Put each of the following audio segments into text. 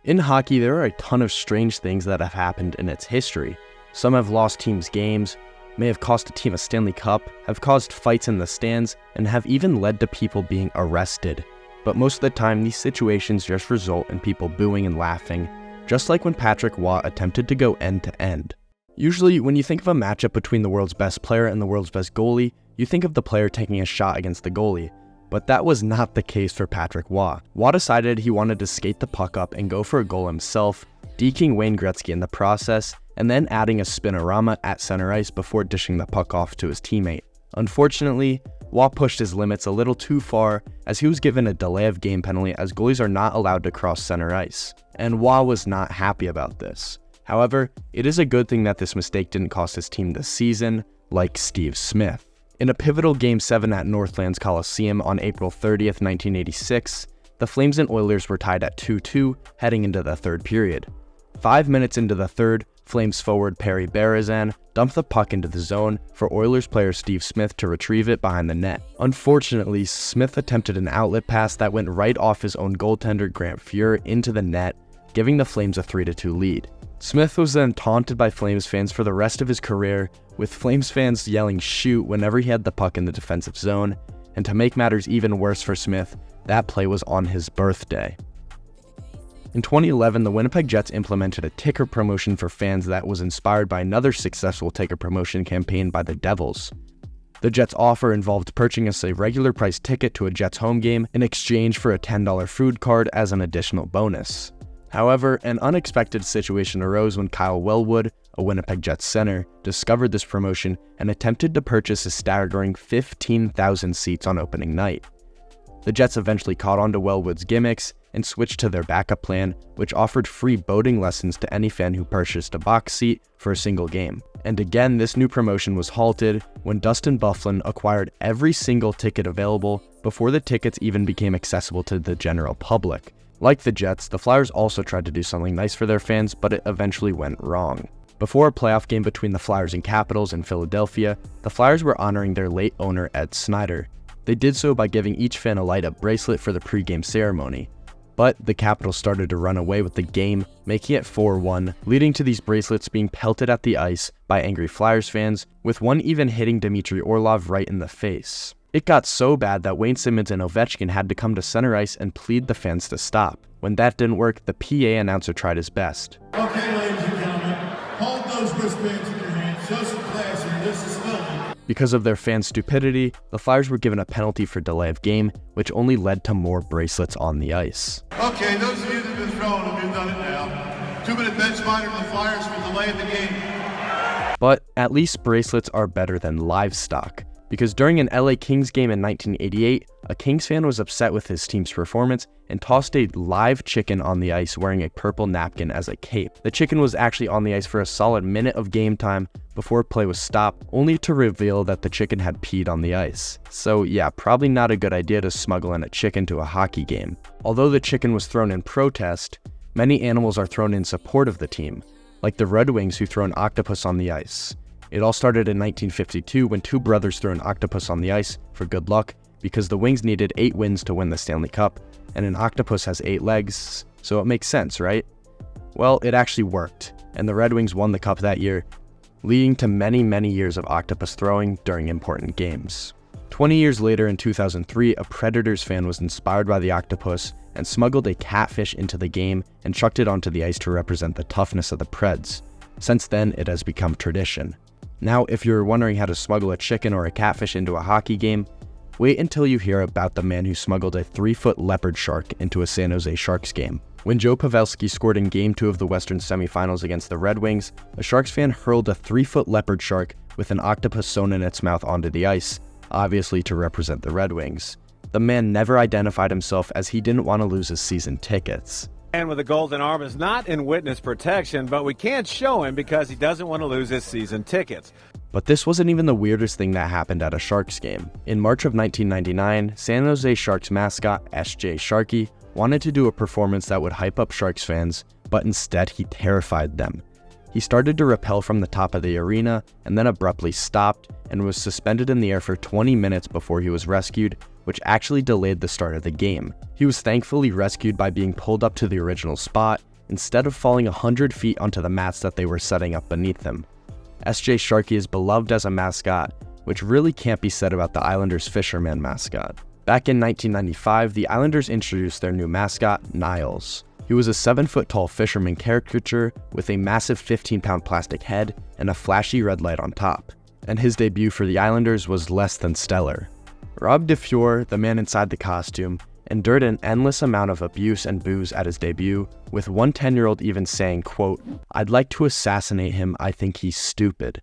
In hockey, there are a ton of strange things that have happened in its history. Some have lost teams games, may have cost a team a Stanley Cup, have caused fights in the stands, and have even led to people being arrested. But most of the time, these situations just result in people booing and laughing, just like when Patrick Waugh attempted to go end to end. Usually, when you think of a matchup between the world's best player and the world's best goalie, you think of the player taking a shot against the goalie. But that was not the case for Patrick Waugh. Waugh decided he wanted to skate the puck up and go for a goal himself, deking Wayne Gretzky in the process, and then adding a spinorama at center ice before dishing the puck off to his teammate. Unfortunately, Waugh pushed his limits a little too far as he was given a delay of game penalty as goalies are not allowed to cross center ice. And Waugh was not happy about this. However, it is a good thing that this mistake didn't cost his team the season, like Steve Smith. In a pivotal Game 7 at Northlands Coliseum on April 30th, 1986, the Flames and Oilers were tied at 2-2 heading into the third period. 5 minutes into the third, Flames forward Perry Berezan dumped the puck into the zone for Oilers player Steve Smith to retrieve it behind the net. Unfortunately, Smith attempted an outlet pass that went right off his own goaltender Grant Fuhr into the net, giving the Flames a 3-2 lead. Smith was then taunted by Flames fans for the rest of his career, with Flames fans yelling "shoot" whenever he had the puck in the defensive zone, and to make matters even worse for Smith, that play was on his birthday. In 2011, the Winnipeg Jets implemented a ticket promotion for fans that was inspired by another successful ticket promotion campaign by the Devils. The Jets' offer involved purchasing a regular price ticket to a Jets home game in exchange for a $10 food card as an additional bonus. However, an unexpected situation arose when Kyle Wellwood, a Winnipeg Jets center, discovered this promotion and attempted to purchase a staggering 15,000 seats on opening night. The Jets eventually caught on to Wellwood's gimmicks and switched to their backup plan, which offered free boating lessons to any fan who purchased a box seat for a single game. And again, this new promotion was halted when Dustin Byfuglien acquired every single ticket available before the tickets even became accessible to the general public. Like the Jets, the Flyers also tried to do something nice for their fans, but it eventually went wrong. Before a playoff game between the Flyers and Capitals in Philadelphia, the Flyers were honoring their late owner Ed Snider. They did so by giving each fan a light-up bracelet for the pre-game ceremony. But the Capitals started to run away with the game, making it 4-1, leading to these bracelets being pelted at the ice by angry Flyers fans, with one even hitting Dmitry Orlov right in the face. It got so bad that Wayne Simmonds and Ovechkin had to come to center ice and plead the fans to stop. When that didn't work, the PA announcer tried his best. Okay, ladies and gentlemen, hold those wristbands in your hands. Show some class here. This is filming. Because of their fans' stupidity, the Flyers were given a penalty for delay of game, which only led to more bracelets on the ice. Okay, those of you that have been throwing them, you've done it now. 2-minute bench minor for the Flyers for delay of the game. But at least bracelets are better than livestock. Because during an LA Kings game in 1988, a Kings fan was upset with his team's performance and tossed a live chicken on the ice wearing a purple napkin as a cape. The chicken was actually on the ice for a solid minute of game time before play was stopped, only to reveal that the chicken had peed on the ice. So yeah, probably not a good idea to smuggle in a chicken to a hockey game. Although the chicken was thrown in protest, many animals are thrown in support of the team, like the Red Wings who throw an octopus on the ice. It all started in 1952 when two brothers threw an octopus on the ice for good luck because the Wings needed 8 wins to win the Stanley Cup, and an octopus has 8 legs, so it makes sense, right? Well, it actually worked, and the Red Wings won the Cup that year, leading to many years of octopus throwing during important games. 20 years later in 2003, a Predators fan was inspired by the octopus and smuggled a catfish into the game and chucked it onto the ice to represent the toughness of the Preds. Since then, it has become tradition. Now, if you're wondering how to smuggle a chicken or a catfish into a hockey game, wait until you hear about the man who smuggled a 3-foot leopard shark into a San Jose Sharks game. When Joe Pavelski scored in Game 2 of the Western semifinals against the Red Wings, a Sharks fan hurled a 3-foot leopard shark with an octopus sewn in its mouth onto the ice, obviously to represent the Red Wings. The man never identified himself as he didn't want to lose his season tickets. And with a golden arm is not in witness protection, but we can't show him because he doesn't want to lose his season tickets. But this wasn't even the weirdest thing that happened at a Sharks game. In March of 1999, San Jose Sharks mascot S.J. Sharkey wanted to do a performance that would hype up Sharks fans, but instead he terrified them. He started to rappel from the top of the arena and then abruptly stopped and was suspended in the air for 20 minutes before he was rescued, which actually delayed the start of the game. He was thankfully rescued by being pulled up to the original spot, instead of falling 100 feet onto the mats that they were setting up beneath them. S.J. Sharkey is beloved as a mascot, which really can't be said about the Islanders' Fisherman mascot. Back in 1995, the Islanders introduced their new mascot, Niles. He was a 7-foot-tall fisherman caricature with a massive 15-pound plastic head and a flashy red light on top, and his debut for the Islanders was less than stellar. Rob DeFiore, the man inside the costume, endured an endless amount of abuse and booze at his debut, with one 10-year-old even saying, quote, "I'd like to assassinate him, I think he's stupid."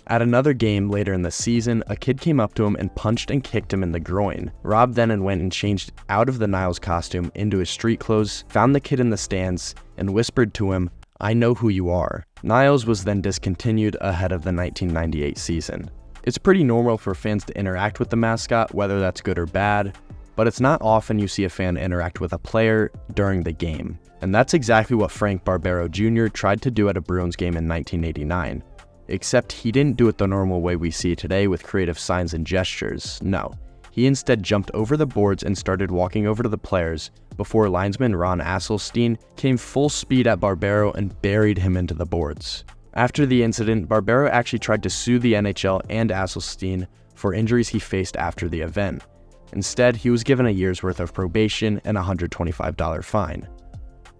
At another game later in the season, a kid came up to him and punched and kicked him in the groin. Rob then went and changed out of the Niles costume into his street clothes, found the kid in the stands, and whispered to him, "I know who you are." Niles was then discontinued ahead of the 1998 season. It's pretty normal for fans to interact with the mascot, whether that's good or bad, but it's not often you see a fan interact with a player during the game. And that's exactly what Frank Barbero Jr. tried to do at a Bruins game in 1989. Except he didn't do it the normal way we see today with creative signs and gestures. No, he instead jumped over the boards and started walking over to the players before linesman Ron Asselstein came full speed at Barbero and buried him into the boards. After the incident, Barbero actually tried to sue the NHL and Asselstein for injuries he faced after the event. Instead, he was given a year's worth of probation and a $125 fine.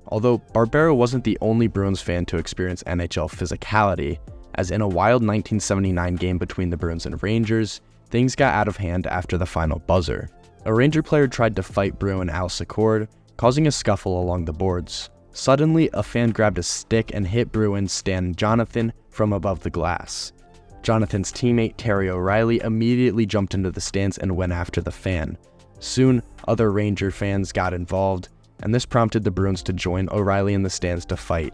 Although Barbero wasn't the only Bruins fan to experience NHL physicality, as in a wild 1979 game between the Bruins and Rangers, things got out of hand after the final buzzer. A Ranger player tried to fight Bruin Al Secord, causing a scuffle along the boards. Suddenly, a fan grabbed a stick and hit Bruins Stan Jonathan from above the glass. Jonathan's teammate Terry O'Reilly immediately jumped into the stands and went after the fan. Soon, other Ranger fans got involved, and this prompted the Bruins to join O'Reilly in the stands to fight.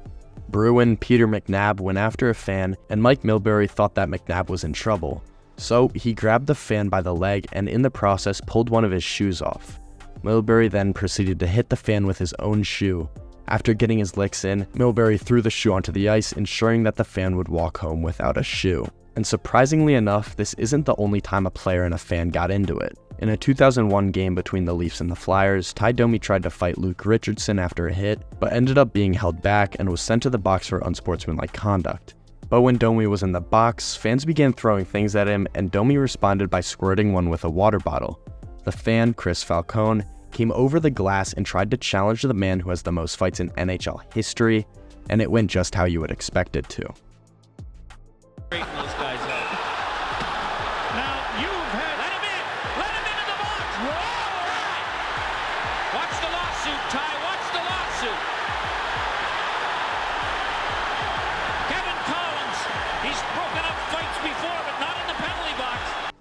Bruin Peter McNabb went after a fan, and Mike Milbury thought that McNabb was in trouble. So he grabbed the fan by the leg and in the process pulled one of his shoes off. Milbury then proceeded to hit the fan with his own shoe. After getting his licks in, Milbury threw the shoe onto the ice, ensuring that the fan would walk home without a shoe. And surprisingly enough, this isn't the only time a player and a fan got into it. In a 2001 game between the Leafs and the Flyers, Ty Domi tried to fight Luke Richardson after a hit, but ended up being held back and was sent to the box for unsportsmanlike conduct. But when Domi was in the box, fans began throwing things at him, and Domi responded by squirting one with a water bottle. The fan, Chris Falcone, came over the glass and tried to challenge the man who has the most fights in NHL history, and it went just how you would expect it to.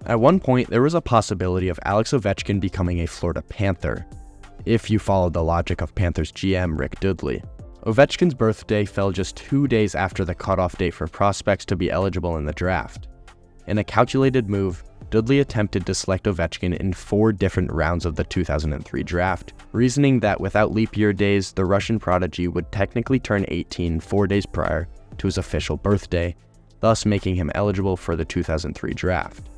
At one point, there was a possibility of Alex Ovechkin becoming a Florida Panther, if you followed the logic of Panthers GM Rick Dudley. Ovechkin's birthday fell just 2 days after the cutoff date for prospects to be eligible in the draft. In a calculated move, Dudley attempted to select Ovechkin in 4 different rounds of the 2003 draft, reasoning that without leap year days, the Russian prodigy would technically turn 18 4 days prior to his official birthday, thus making him eligible for the 2003 draft.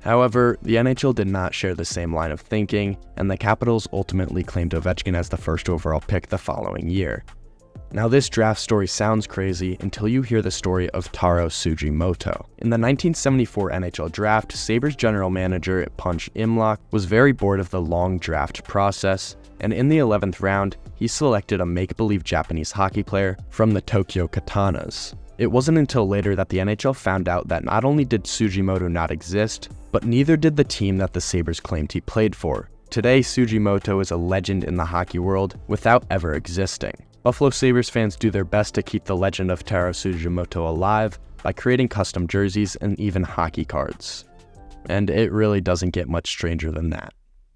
However, the NHL did not share the same line of thinking, and the Capitals ultimately claimed Ovechkin as the first overall pick the following year. Now this draft story sounds crazy until you hear the story of Taro Tsujimoto. In the 1974 NHL draft, Sabres general manager Punch Imlach was very bored of the long draft process, and in the 11th round, he selected a make-believe Japanese hockey player from the Tokyo Katanas. It wasn't until later that the NHL found out that not only did Tsujimoto not exist, but neither did the team that the Sabres claimed he played for. Today, Tsujimoto is a legend in the hockey world without ever existing. Buffalo Sabres fans do their best to keep the legend of Taro Tsujimoto alive by creating custom jerseys and even hockey cards. And it really doesn't get much stranger than that.